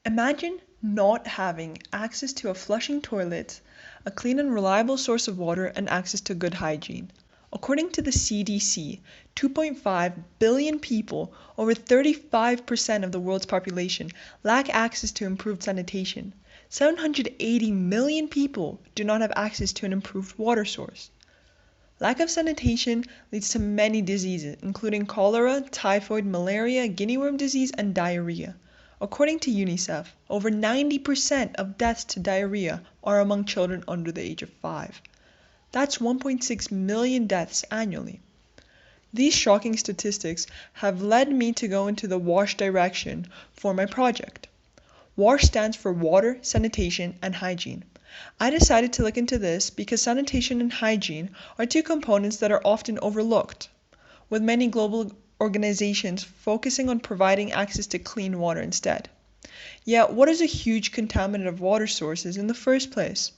Imagine not having access to a flushing toilet, a clean and reliable source of water, and access to good hygiene. According to the CDC, 2.5 billion people, over 35% of the world's population, lack access to improved sanitation. 780 million people do not have access to an improved water source. Lack of sanitation leads to many diseases, including cholera, typhoid, malaria, guinea worm disease, and diarrhea. According to UNICEF, over 90% of deaths to diarrhea are among children under the age of 5. That's 1.6 million deaths annually. These shocking statistics have led me to go into the WASH direction for my project. WASH stands for Water, Sanitation, and Hygiene. I decided to look into this because sanitation and hygiene are two components that are often overlooked, with many global organizations focusing on providing access to clean water instead. Yet, what is a huge contaminant of water sources in the first place?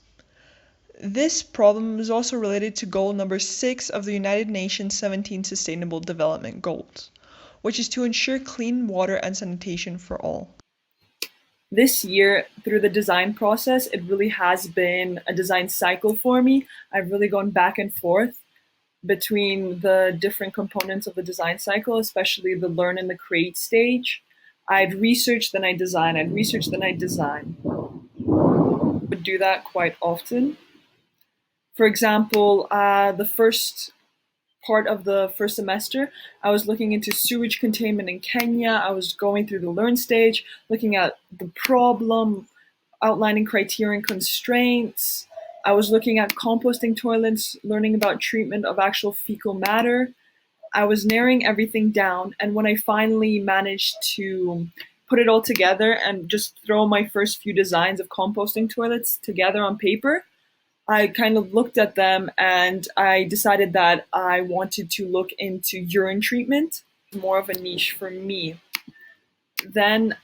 This problem is also related to goal number 6 of the United Nations 17 Sustainable Development Goals, which is to ensure clean water and sanitation for all. This year, through the design process, it really has been a design cycle for me. I've really gone back and forth between the different components of the design cycle, especially the learn and the create stage. I'd research, then I design, I'd research, then I design. I would do that quite often. For example, the first part of the first semester, I was looking into sewage containment in Kenya. I was going through the learn stage, looking at the problem, outlining criteria and constraints. I was looking at composting toilets, learning about treatment of actual fecal matter. I was narrowing everything down, and when I finally managed to put it all together and just throw my first few designs of composting toilets together on paper, I kind of looked at them and I decided that I wanted to look into urine treatment, more of a niche for me. Then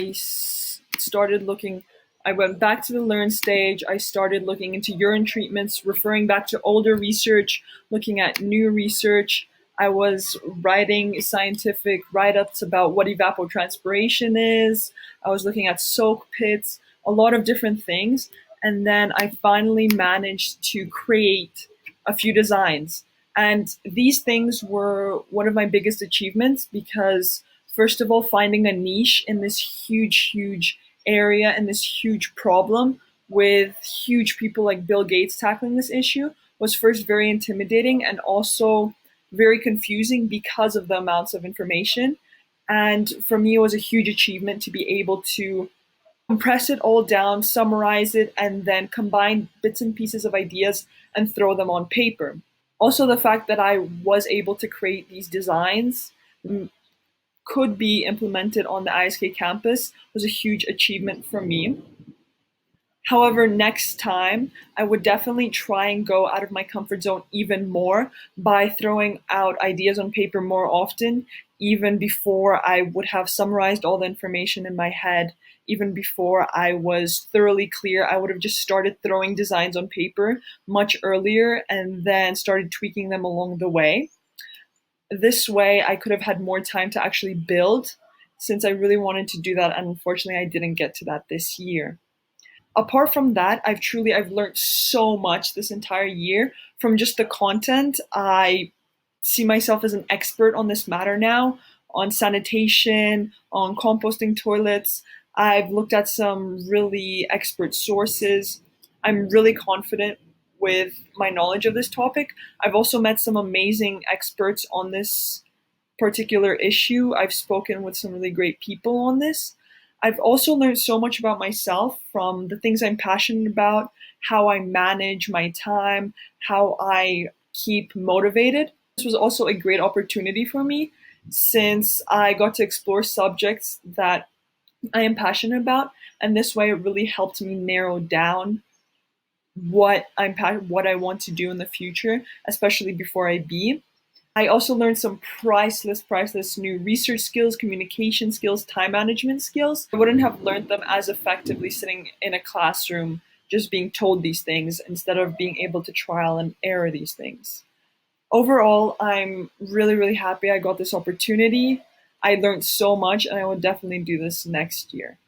started looking, I went back to the learn stage. I started looking into urine treatments, referring back to older research, looking at new research. I was writing scientific write-ups about what evapotranspiration is. I was looking at soak pits, a lot of different things. And then I finally managed to create a few designs. And these things were one of my biggest achievements because, first of all, finding a niche in this huge, huge area and this huge problem with huge people like Bill Gates tackling this issue was first very intimidating and also very confusing because of the amounts of information. And for me, it was a huge achievement to be able to compress it all down, summarize it, and then combine bits and pieces of ideas and throw them on paper. Also, the fact that I was able to create these designs could be implemented on the ISK campus was a huge achievement for me. However, next time, I would definitely try and go out of my comfort zone even more by throwing out ideas on paper more often, even before I would have summarized all the information in my head, even before I was thoroughly clear. I would have just started throwing designs on paper much earlier and then started tweaking them along the way. This way, I could have had more time to actually build, since I really wanted to do that, and unfortunately, I didn't get to that this year. Apart from that, I've learned so much this entire year from just the content. I see myself as an expert on this matter now, on sanitation, on composting toilets. I've looked at some really expert sources. I'm really confident with my knowledge of this topic. I've also met some amazing experts on this particular issue. I've spoken with some really great people on this. I've also learned so much about myself from the things I'm passionate about, how I manage my time, how I keep motivated. This was also a great opportunity for me since I got to explore subjects that I am passionate about, and this way it really helped me narrow down what I want to do in the future, especially before IB. I also learned some priceless new research skills, communication skills, time management skills. I wouldn't have learned them as effectively sitting in a classroom just being told these things instead of being able to trial and error these things. Overall, I'm really, really happy I got this opportunity. I learned so much and I will definitely do this next year.